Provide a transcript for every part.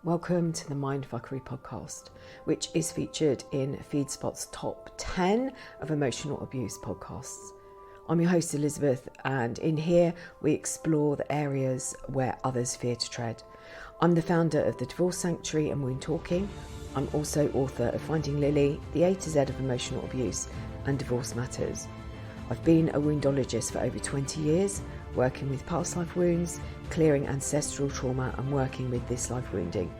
Welcome to the Mindfuckery podcast, which is featured in FeedSpot's top 10 of emotional abuse podcasts. I'm your host Elizabeth, and in here we explore the areas where others fear to tread. I'm the founder of the Divorce Sanctuary and Wound Talking. I'm also author of Finding Lily, the A to Z of emotional abuse and divorce matters. I've been a woundologist for over 20 years, working with past life wounds, clearing ancestral trauma and working with this life wounding.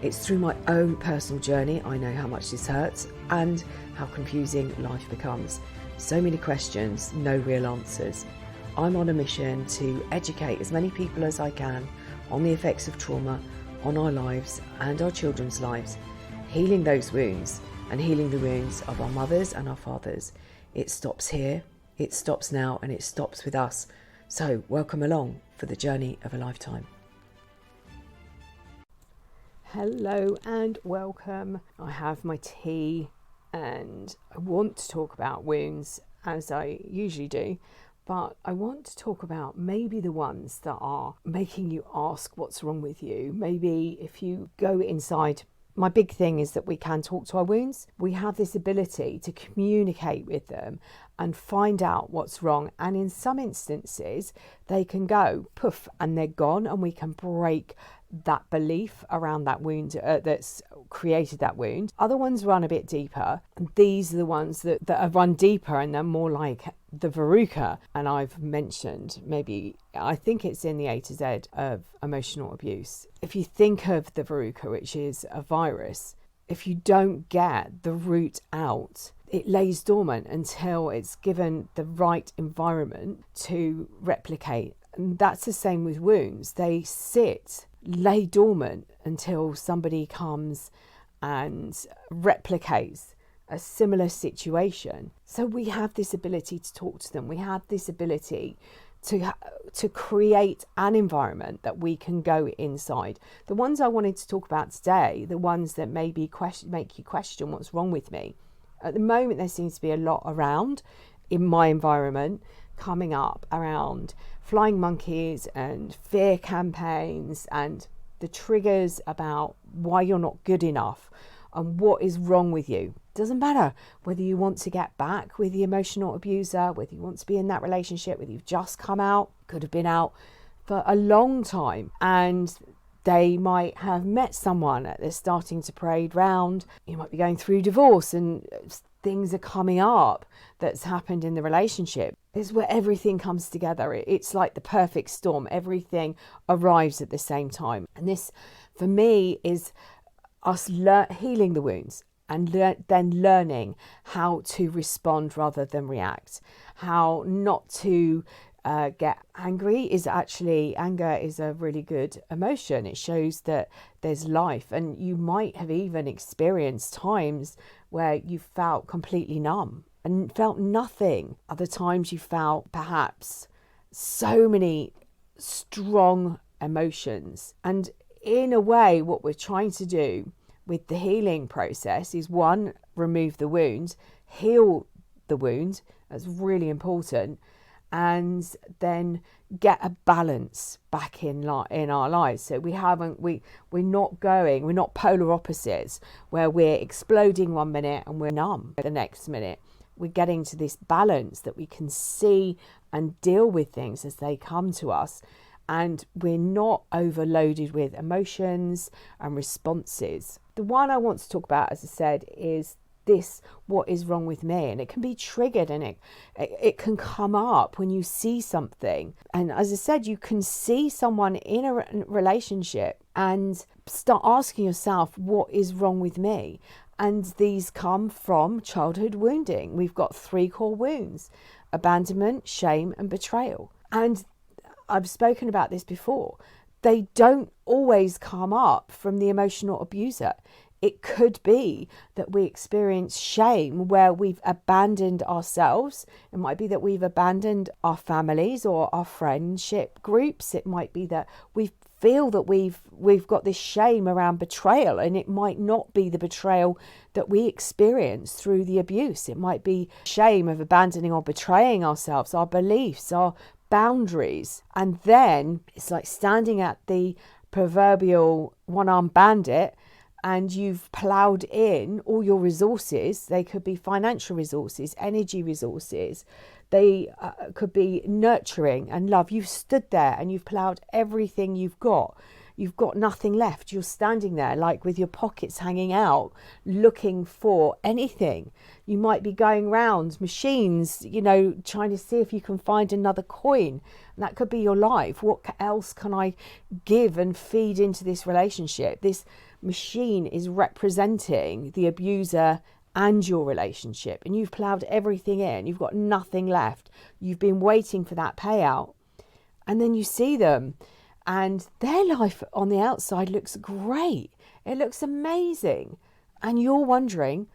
It's through my own personal journey I know how much this hurts and how confusing life becomes. So many questions, no real answers. I'm on a mission to educate as many people as I can on the effects of trauma on our lives and our children's lives, healing those wounds and healing the wounds of our mothers and our fathers. It stops here, it stops now, and it stops with us. So welcome along for the journey of a lifetime. Hello and welcome. I have my tea and I want to talk about wounds as I usually do, but I want to talk about maybe the ones that are making you ask what's wrong with you. Maybe if you go inside. My big thing is that we can talk to our wounds. We have this ability to communicate with them and find out what's wrong. And in some instances, they can go poof and they're gone, and we can break that belief around that wound that's created that wound. Other ones run a bit deeper. And these are the ones that have run deeper, and they're more like the verruca. And I've mentioned I think it's in the A to Z of emotional abuse. If you think of the verruca, which is a virus, if you don't get the root out, it lays dormant until it's given the right environment to replicate. And that's the same with wounds. They lay dormant until somebody comes and replicates a similar situation. So we have this ability to talk to them. We have this ability to create an environment that we can go inside. The ones I wanted to talk about today, the ones that maybe make you question what's wrong with me. At the moment, there seems to be a lot around in my environment coming up around flying monkeys and fear campaigns and the triggers about why you're not good enough and what is wrong with you. Doesn't matter whether you want to get back with the emotional abuser, whether you want to be in that relationship, whether you've just come out, could have been out for a long time, and they might have met someone that they're starting to parade round. You might be going through divorce and things are coming up that's happened in the relationship. It's where everything comes together. It's like the perfect storm. Everything arrives at the same time. And this, for me, is us healing the wounds and then learning how to respond rather than react. How not to get angry anger is a really good emotion. It shows that there's life, and you might have even experienced times where you felt completely numb and felt nothing. Other times you felt perhaps so many strong emotions. And in a way, what we're trying to do with the healing process is, one, remove the wound, heal the wound. That's really important. And then get a balance back in our lives. So we're not polar opposites where we're exploding one minute and we're numb the next minute. We're getting to this balance that we can see and deal with things as they come to us, and we're not overloaded with emotions and responses. The one I want to talk about, as I said, is this: what is wrong with me? And it can be triggered, and it can come up when you see something. And as I said, you can see someone in a relationship and start asking yourself, what is wrong with me? And these come from childhood wounding. We've got 3 core wounds: abandonment, shame, and betrayal. And I've spoken about this before. They don't always come up from the emotional abuser. It could be that we experience shame where we've abandoned ourselves. It might be that we've abandoned our families or our friendship groups. It might be that we feel that we've got this shame around betrayal, and it might not be the betrayal that we experience through the abuse. It might be shame of abandoning or betraying ourselves, our beliefs, our boundaries. And then it's like standing at the proverbial one-armed bandit and you've ploughed in all your resources. They could be financial resources, energy resources. They could be nurturing and love. You've stood there and you've ploughed everything you've got. You've got nothing left. You're standing there like with your pockets hanging out, looking for anything. You might be going round machines, trying to see if you can find another coin. And that could be your life. What else can I give and feed into this relationship? This machine is representing the abuser and your relationship. And you've ploughed everything in. You've got nothing left. You've been waiting for that payout. And then you see them. And their life on the outside looks great. It looks amazing. And you're wondering,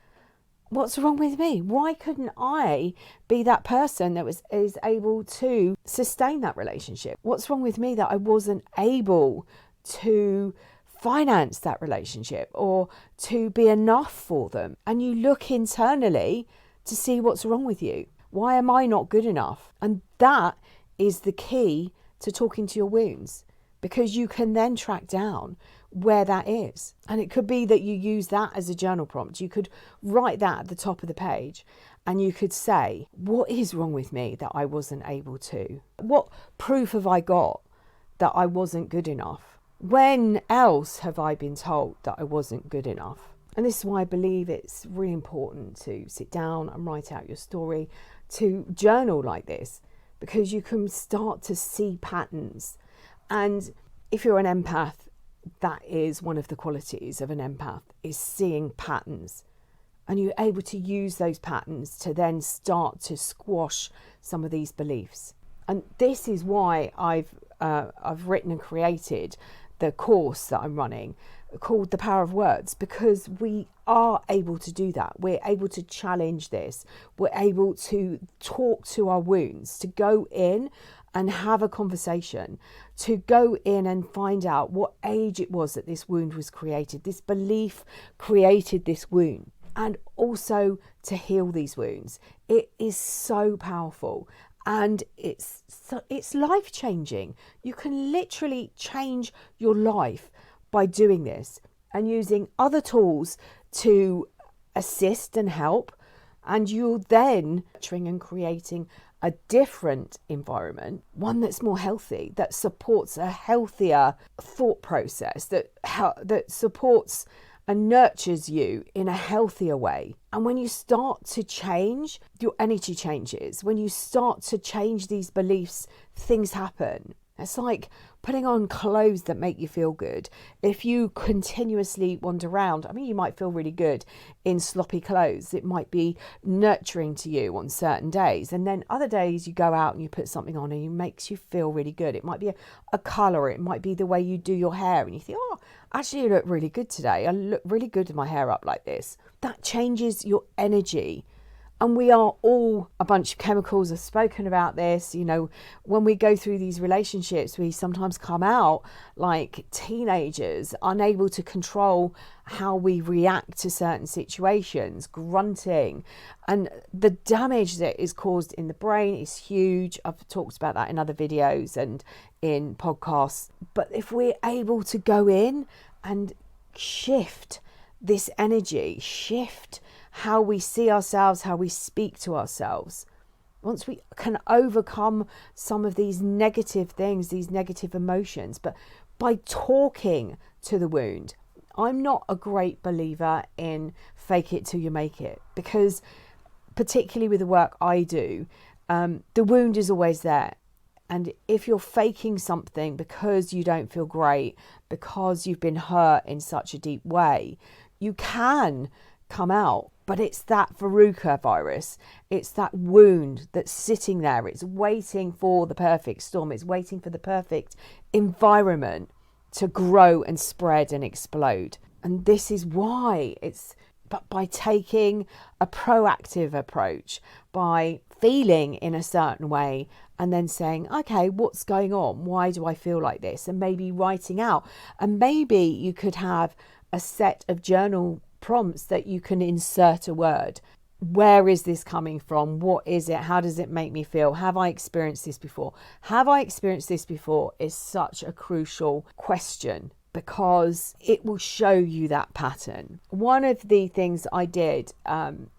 what's wrong with me? Why couldn't I be that person that is able to sustain that relationship? What's wrong with me that I wasn't able to finance that relationship or to be enough for them? And you look internally to see what's wrong with you. Why am I not good enough? And that is the key to talking to your wounds. Because you can then track down where that is. And it could be that you use that as a journal prompt. You could write that at the top of the page and you could say, what is wrong with me that I wasn't able to? What proof have I got that I wasn't good enough? When else have I been told that I wasn't good enough? And this is why I believe it's really important to sit down and write out your story, to journal like this, because you can start to see patterns. And if you're an empath, that is one of the qualities of an empath, is seeing patterns. And you're able to use those patterns to then start to squash some of these beliefs. And this is why I've written and created the course that I'm running called The Power of Words, because we are able to do that. We're able to challenge this. We're able to talk to our wounds, to go in and have a conversation, to go in and find out what age it was that this wound was created. This belief created this wound, and also to heal these wounds. It is so powerful and it's life-changing. You can literally change your life by doing this and using other tools to assist and help, and you're then nurturing and creating a different environment, one that's more healthy, that supports a healthier thought process, that supports and nurtures you in a healthier way. And when you start to change, your energy changes. When you start to change these beliefs, things happen. It's like putting on clothes that make you feel good. If you continuously wander around, you might feel really good in sloppy clothes. It might be nurturing to you on certain days. And then other days you go out and you put something on and it makes you feel really good. It might be a colour. It might be the way you do your hair. And you think, oh, actually you look really good today. I look really good with my hair up like this. That changes your energy. And we are all a bunch of chemicals. I've spoken about this. When we go through these relationships, we sometimes come out like teenagers, unable to control how we react to certain situations, grunting. And the damage that is caused in the brain is huge. I've talked about that in other videos and in podcasts. But if we're able to go in and shift this energy, shift how we see ourselves, how we speak to ourselves. Once we can overcome some of these negative things, these negative emotions, but by talking to the wound. I'm not a great believer in fake it till you make it, because particularly with the work I do, the wound is always there. And if you're faking something because you don't feel great, because you've been hurt in such a deep way, you can come out. But it's that verruca virus. It's that wound that's sitting there. It's waiting for the perfect storm. It's waiting for the perfect environment to grow and spread and explode. And this is why but by taking a proactive approach, by feeling in a certain way and then saying, okay, what's going on? Why do I feel like this? And maybe writing out. And maybe you could have a set of journal prompts that you can insert a word. where is this coming from? What is it? How does it make me feel? Have I experienced this before? Have I experienced this before is such a crucial question, because it will show you that pattern. One of the things I did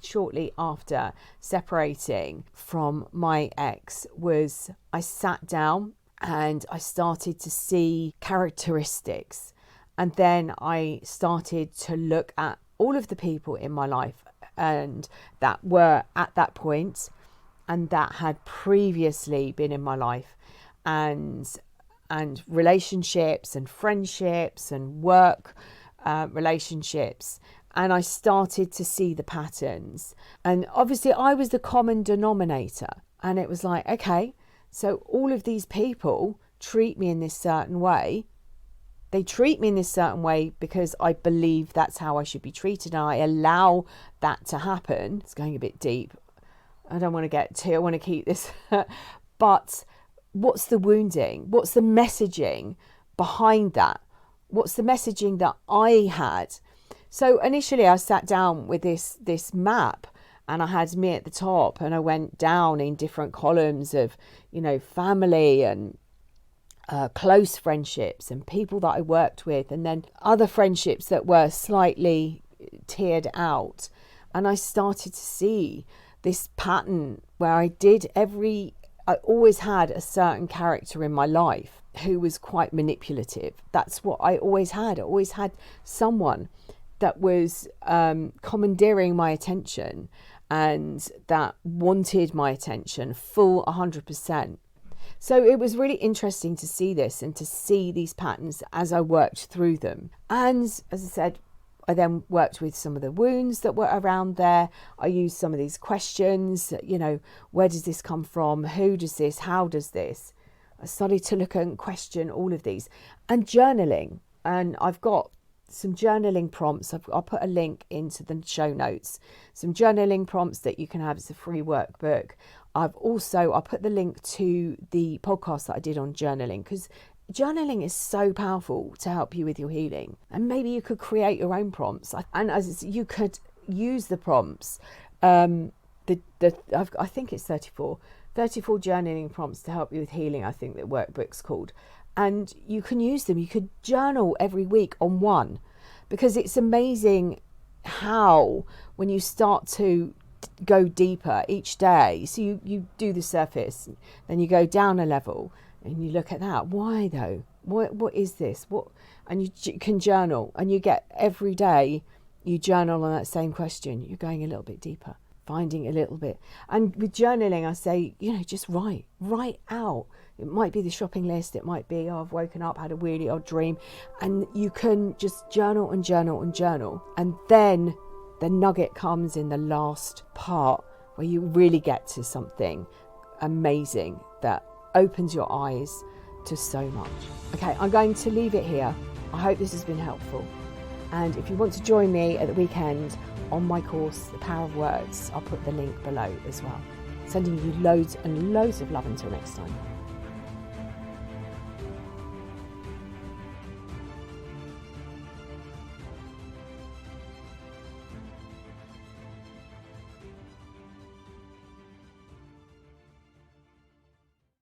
shortly after separating from my ex was I sat down and I started to see characteristics. And then I started to look at all of the people in my life and that were at that point and that had previously been in my life, and relationships and friendships and work relationships. And I started to see the patterns. And obviously I was the common denominator. And it was like, okay, so all of these people treat me in this certain way. They treat me in this certain way because I believe that's how I should be treated. And I allow that to happen. It's going a bit deep. I don't want to keep this. But what's the wounding? What's the messaging behind that? What's the messaging that I had? So initially I sat down with this map, and I had me at the top, and I went down in different columns of, family and close friendships and people that I worked with, and then other friendships that were slightly tiered out. And I started to see this pattern where I always had a certain character in my life who was quite manipulative. That's what I always had. I always had someone that was commandeering my attention and that wanted my attention full 100%. So it was really interesting to see this and to see these patterns as I worked through them. And as I said, I then worked with some of the wounds that were around there. I used some of these questions, where does this come from? Who does this? How does this? I started to look and question all of these. And journaling. And I've got some journaling prompts. I'll put a link into the show notes. Some journaling prompts that you can have. It's a free workbook. I'll put the link to the podcast that I did on journaling, because journaling is so powerful to help you with your healing. And maybe you could create your own prompts, and as you could use the prompts. I think it's 34 journaling prompts to help you with healing. I think the workbook's called, and you can use them. You could journal every week on one, because it's amazing how when you start to go deeper each day. So you do the surface, then you go down a level. And you look at that. Why though? What is this? And you can journal, and you get every day you journal on that same question. You're going a little bit deeper, finding a little bit. And with journaling, I say, just write out. It might be the shopping list. It might be, I've woken up, had a really odd dream, and you can just journal and journal and journal. And then the nugget comes in the last part where you really get to something amazing that opens your eyes to so much. Okay, I'm going to leave it here. I hope this has been helpful. And if you want to join me at the weekend on my course, The Power of Words, I'll put the link below as well. Sending you loads and loads of love until next time.